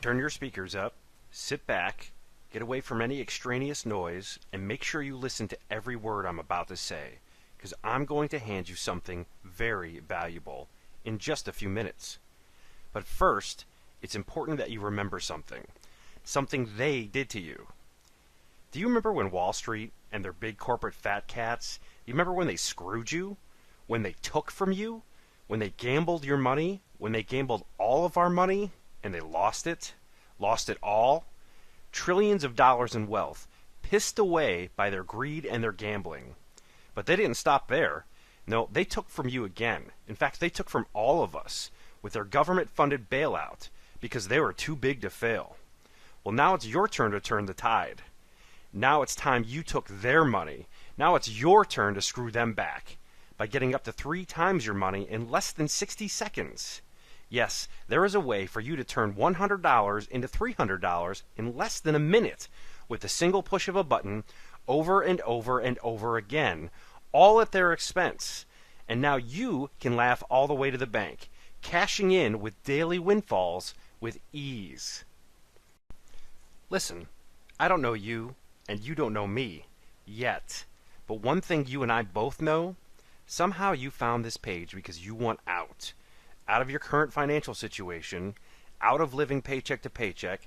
Turn your speakers up, sit back, get away from any extraneous noise, and make sure you listen to every word I'm about to say, because I'm going to hand you something very valuable in just a few minutes. But first, it's important that you remember something they did to you. Do you remember when Wall Street and their big corporate fat cats, you remember when they screwed you? When they took from you? When they gambled your money? When they gambled all of our money and they lost it? Lost it all? Trillions of dollars in wealth, pissed away by their greed and their gambling. But they didn't stop there. No, they took from you again. In fact, they took from all of us with their government-funded bailout because they were too big to fail. Well, now it's your turn to turn the tide. Now it's time you took their money. Now it's your turn to screw them back by getting up to 3 times your money in less than 60 seconds. Yes, there is a way for you to turn $100 into $300 in less than a minute with a single push of a button over and over and over again, all at their expense. And now you can laugh all the way to the bank, cashing in with daily windfalls with ease. Listen, I don't know you, and you don't know me, yet. But one thing you and I both know, somehow you found this page because you want out of your current financial situation, out of living paycheck to paycheck,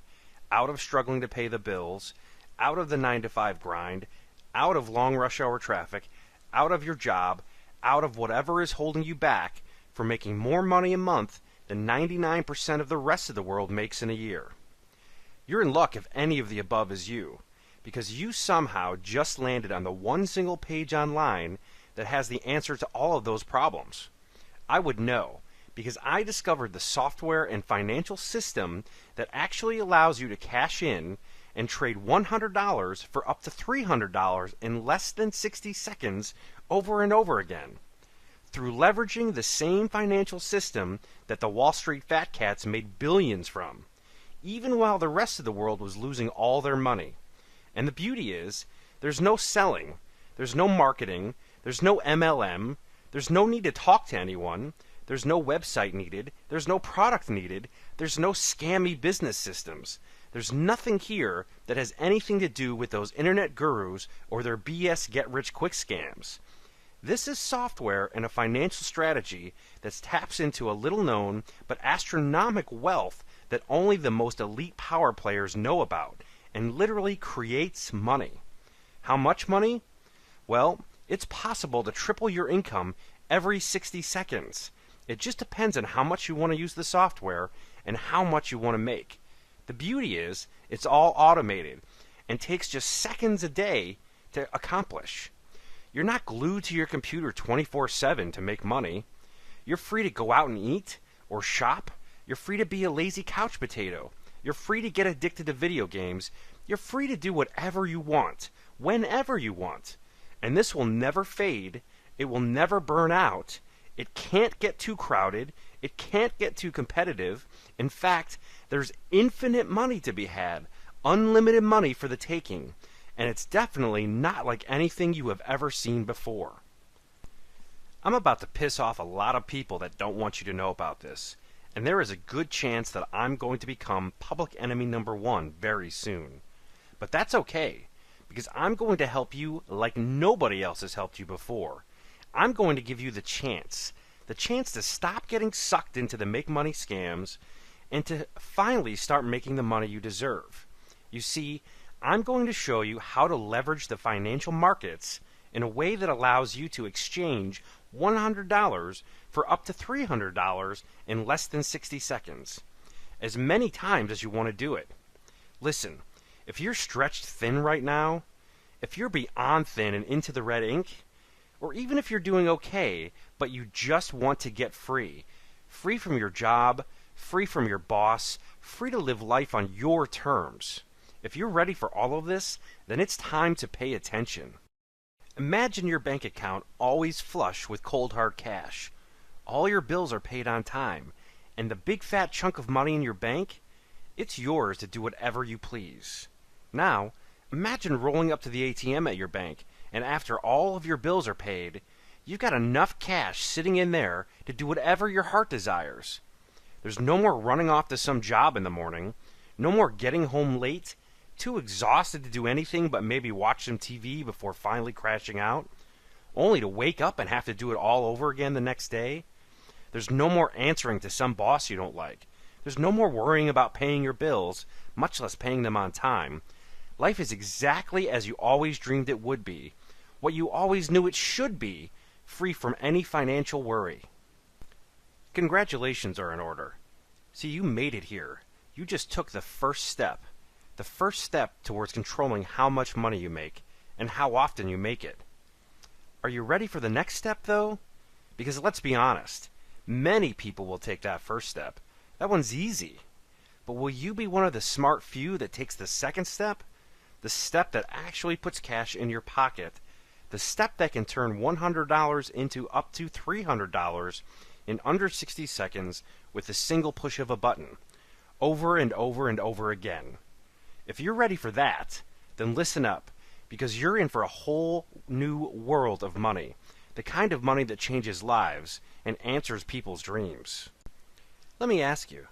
out of struggling to pay the bills, out of the 9-to-5 grind, out of long rush hour traffic, out of your job, out of whatever is holding you back from making more money a month than 99% of the rest of the world makes in a year. You're in luck if any of the above is you, because you somehow just landed on the one single page online that has the answer to all of those problems. I would know, because I discovered the software and financial system that actually allows you to cash in and trade $100 for up to $300 in less than 60 seconds over and over again. Through leveraging the same financial system that the Wall Street fat cats made billions from, even while the rest of the world was losing all their money. And the beauty is, there's no selling, there's no marketing, there's no MLM, there's no need to talk to anyone, there's no website needed, there's no product needed, there's no scammy business systems. There's nothing here that has anything to do with those internet gurus or their BS get-rich-quick scams. This is software and a financial strategy that taps into a little-known but astronomical wealth that only the most elite power players know about, and literally creates money. How much money? Well, it's possible to triple your income every 60 seconds. It just depends on how much you want to use the software and how much you want to make. The beauty is, it's all automated and takes just seconds a day to accomplish. You're not glued to your computer 24/7 to make money. You're free to go out and eat or shop. You're free to be a lazy couch potato. You're free to get addicted to video games. You're free to do whatever you want, whenever you want. And this will never fade. It will never burn out. It can't get too crowded. It can't get too competitive. In fact, there's infinite money to be had, unlimited money for the taking. And it's definitely not like anything you have ever seen before. I'm about to piss off a lot of people that don't want you to know about this. And there is a good chance that I'm going to become public enemy number 1 very soon. But that's okay, because I'm going to help you like nobody else has helped you before. I'm going to give you the chance to stop getting sucked into the make money scams and to finally start making the money you deserve. You see, I'm going to show you how to leverage the financial markets in a way that allows you to exchange $100 for up to $300 in less than 60 seconds, as many times as you want to do it. Listen, if you're stretched thin right now, if you're beyond thin and into the red ink, or even if you're doing okay, but you just want to get free from your job, free from your boss, free to live life on your terms. If you're ready for all of this, then it's time to pay attention. Imagine your bank account always flush with cold hard cash. All your bills are paid on time, and the big fat chunk of money in your bank, it's yours to do whatever you please. Now, imagine rolling up to the ATM at your bank, and after all of your bills are paid, you've got enough cash sitting in there to do whatever your heart desires. There's no more running off to some job in the morning, No more getting home late, too exhausted to do anything but maybe watch some TV before finally crashing out, only to wake up and have to do it all over again the next day. There's no more answering to some boss you don't like. There's no more worrying about paying your bills, much less paying them on time. Life is exactly as you always dreamed it would be, what you always knew it should be, free from any financial worry. Congratulations are in order. See, you made it here. You just took the first step towards controlling how much money you make and how often you make it. Are you ready for the next step, though? Because let's be honest, many people will take that first step. That one's easy. But will you be one of the smart few that takes the second step? The step that actually puts cash in your pocket. The step that can turn $100 into up to $300 in under 60 seconds with a single push of a button. Over and over and over again. If you're ready for that, then listen up, because you're in for a whole new world of money. The kind of money that changes lives and answers people's dreams. Let me ask you,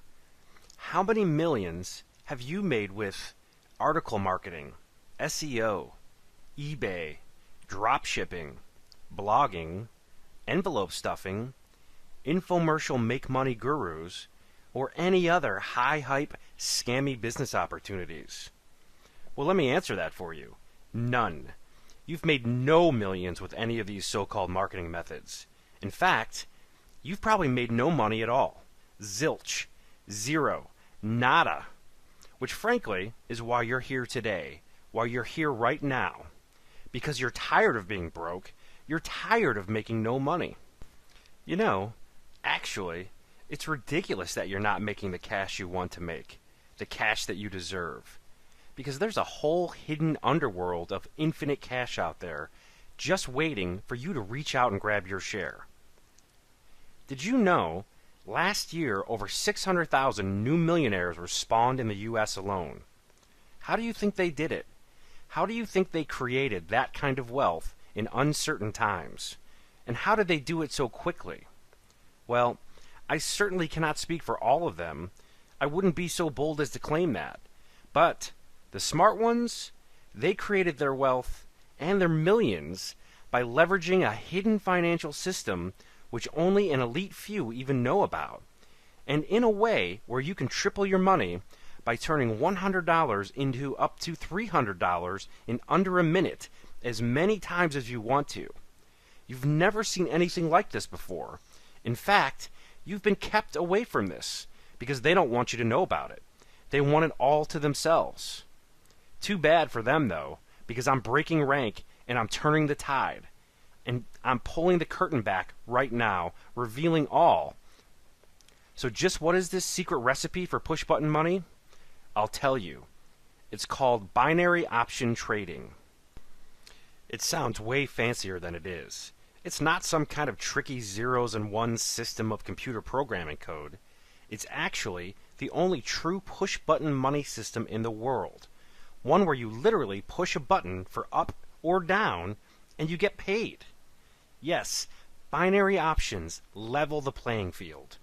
how many millions have you made with article marketing, SEO, eBay, drop shipping, blogging, envelope stuffing, infomercial make money gurus, or any other high hype, scammy business opportunities? Well, let me answer that for you. None. You've made no millions with any of these so-called marketing methods. In fact, you've probably made no money at all. Zilch. Zero. Nada. Which frankly is why you're here today. Why you're here right now. Because you're tired of being broke. You're tired of making no money. You know, actually, it's ridiculous that you're not making the cash you want to make. The cash that you deserve. Because there's a whole hidden underworld of infinite cash out there just waiting for you to reach out and grab your share. Did you know last year over 600,000 new millionaires were spawned in the U.S. alone? How do you think they did it? How do you think they created that kind of wealth in uncertain times? And how did they do it so quickly? Well, I certainly cannot speak for all of them. I wouldn't be so bold as to claim that. But the smart ones, they created their wealth and their millions by leveraging a hidden financial system which only an elite few even know about, and in a way where you can triple your money by turning $100 into up to $300 in under a minute, as many times as you want to. You've never seen anything like this before. In fact, you've been kept away from this because they don't want you to know about it. They want it all to themselves. Too bad for them, though, because I'm breaking rank and I'm turning the tide. And I'm pulling the curtain back right now, revealing all. So just what is this secret recipe for push-button money? I'll tell you. It's called binary option trading. It sounds way fancier than it is. It's not some kind of tricky zeros and ones system of computer programming code. It's actually the only true push-button money system in the world. One where you literally push a button for up or down and you get paid. Yes, binary options level the playing field,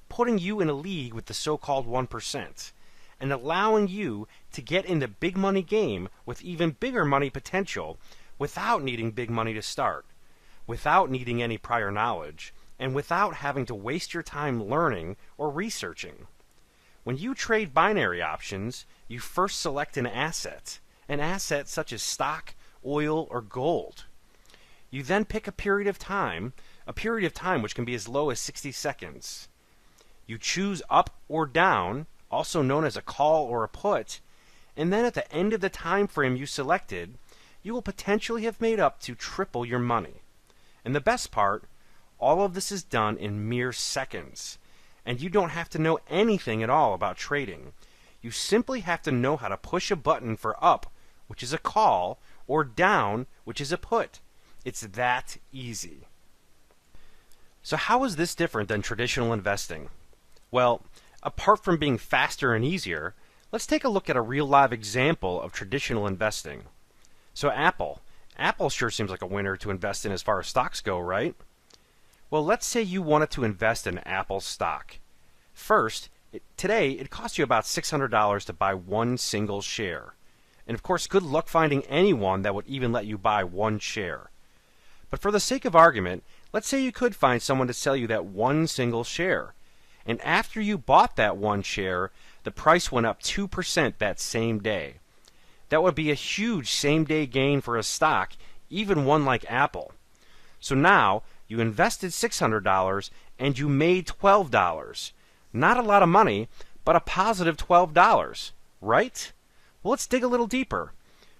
putting you in a league with the so-called 1%, and allowing you to get in the big money game with even bigger money potential without needing big money to start, without needing any prior knowledge, and without having to waste your time learning or researching. When you trade binary options, you first select an asset such as stock, oil, or gold. You then pick a period of time which can be as low as 60 seconds. You choose up or down, also known as a call or a put, and then at the end of the time frame you selected, you will potentially have made up to triple your money. And the best part, all of this is done in mere seconds, and you don't have to know anything at all about trading. You simply have to know how to push a button for up, which is a call, or down, which is a put. It's that easy. So how is this different than traditional investing? Well, apart from being faster and easier, let's take a look at a real live example of traditional investing. So Apple sure seems like a winner to invest in as far as stocks go, right? Well, let's say you wanted to invest in Apple stock. First, Today, it costs you about $600 to buy one single share. And of course, good luck finding anyone that would even let you buy one share. But for the sake of argument, let's say you could find someone to sell you that one single share. And after you bought that one share, the price went up 2% that same day. That would be a huge same-day gain for a stock, even one like Apple. So now, you invested $600 and you made $12. Not a lot of money, but a positive $12, right? Well, let's dig a little deeper.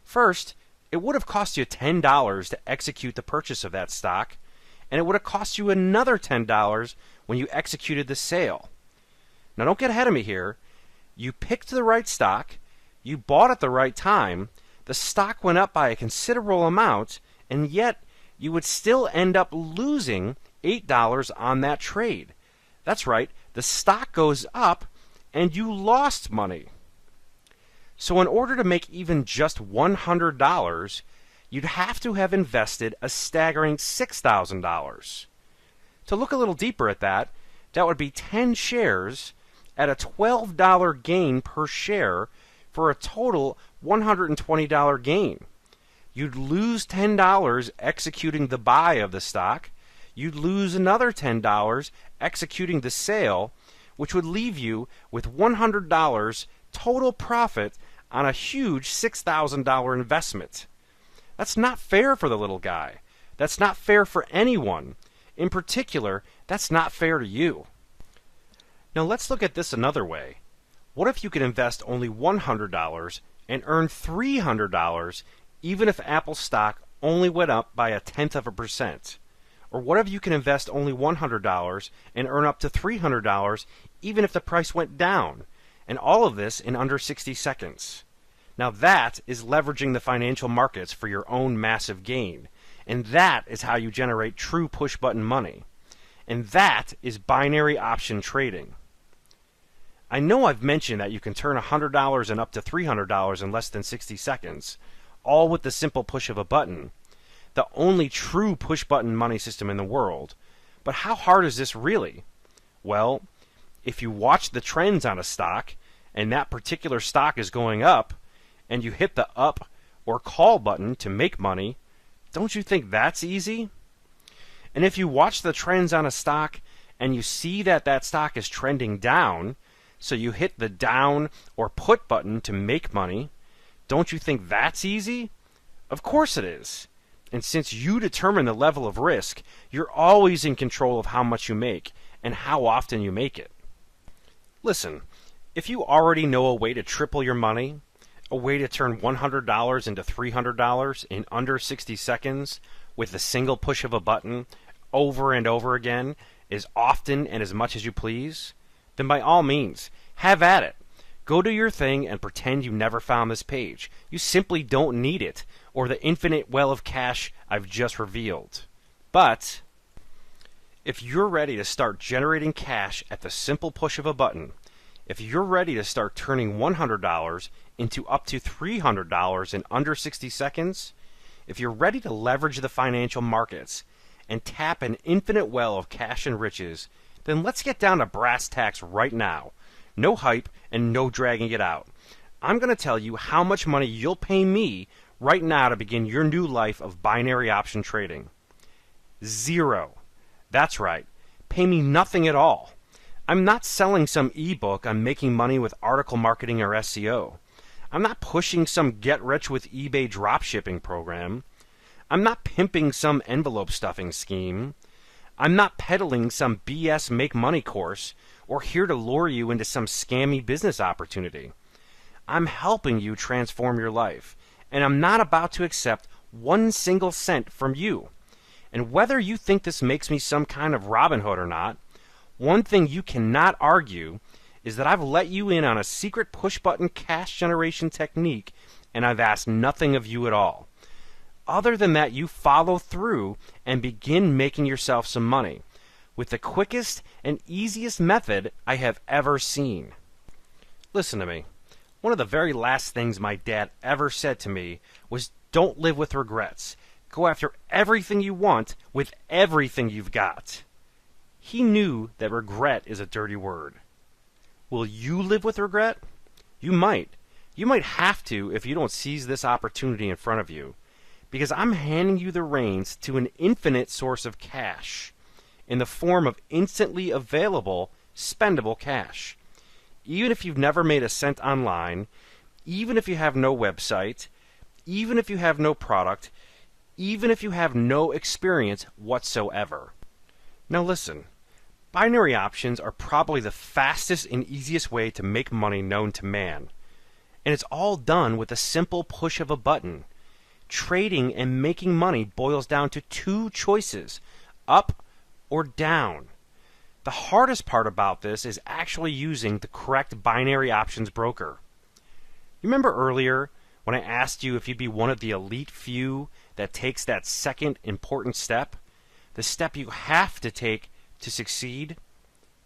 First, it would have cost you $10 to execute the purchase of that stock, and it would have cost you another $10 when you executed the sale. Now, don't get ahead of me here. You picked the right stock, you bought at the right time, the stock went up by a considerable amount, and yet you would still end up losing $8 on that trade. That's right, the stock goes up and you lost money. So in order to make even just $100, you'd have to have invested a staggering $6,000. To look a little deeper at that, that would be 10 shares at a $12 gain per share for a total $120 gain. You'd lose $10 executing the buy of the stock. You'd lose another $10 executing the sale, which would leave you with $100 total profit on a huge $6,000 investment. That's not fair for the little guy. That's not fair for anyone. In particular, that's not fair to you. Now let's look at this another way. What if you could invest only $100 and earn $300 even if Apple stock only went up by 0.1%? Or what if you can invest only $100 and earn up to $300 even if the price went down? And all of this in under 60 seconds. Now that is leveraging the financial markets for your own massive gain. And that is how you generate true push-button money. And that is binary option trading. I know I've mentioned that you can turn $100 and up to $300 in less than 60 seconds, all with the simple push of a button. The only true push-button money system in the world. But how hard is this really? Well, if you watch the trends on a stock, and that particular stock is going up, and you hit the up or call button to make money, don't you think that's easy? And if you watch the trends on a stock, and you see that that stock is trending down, so you hit the down or put button to make money, don't you think that's easy? Of course it is. And since you determine the level of risk, you're always in control of how much you make and how often you make it. Listen, if you already know a way to triple your money, a way to turn $100 into $300 in under 60 seconds with a single push of a button over and over again, as often and as much as you please, then by all means, have at it. Go do your thing and pretend you never found this page. You simply don't need it, or the infinite well of cash I've just revealed. But if you're ready to start generating cash at the simple push of a button, if you're ready to start turning $100 into up to $300 in under 60 seconds, if you're ready to leverage the financial markets and tap an infinite well of cash and riches, then let's get down to brass tacks right now. No hype and no dragging it out. I'm going to tell you how much money you'll pay me right now to begin your new life of binary option trading. 0. That's right. Pay me nothing at all. I'm not selling some ebook on making money with article marketing or SEO. I'm not pushing some get-rich-with-eBay dropshipping program. I'm not pimping some envelope stuffing scheme. I'm not peddling some BS make-money course or here to lure you into some scammy business opportunity. I'm helping you transform your life, and I'm not about to accept one single cent from you. And whether you think this makes me some kind of Robin Hood or not, one thing you cannot argue is that I've let you in on a secret push-button cash generation technique, and I've asked nothing of you at all. Other than that, you follow through and begin making yourself some money with the quickest and easiest method I have ever seen. Listen to me. One of the very last things my dad ever said to me was, don't live with regrets. Go after everything you want with everything you've got. He knew that regret is a dirty word. Will you live with regret? You might. You might have to if you don't seize this opportunity in front of you. Because I'm handing you the reins to an infinite source of cash in the form of instantly available, spendable cash. Even if you've never made a cent online, even if you have no website, even if you have no product, even if you have no experience whatsoever. Now listen, binary options are probably the fastest and easiest way to make money known to man. And it's all done with a simple push of a button. Trading and making money boils down to two choices, up or down. The hardest part about this is actually using the correct binary options broker. You remember earlier when I asked you if you'd be one of the elite few that takes that second important step? The step you have to take to succeed?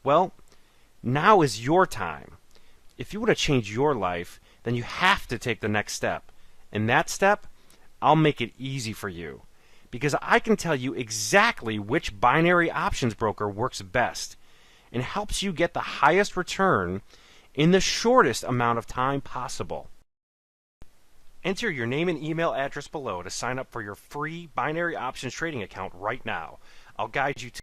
Well, now is your time. If you want to change your life, then you have to take the next step. And that step, I'll make it easy for you. Because I can tell you exactly which binary options broker works best and helps you get the highest return in the shortest amount of time possible. Enter your name and email address below to sign up for your free binary options trading account right now. I'll guide you to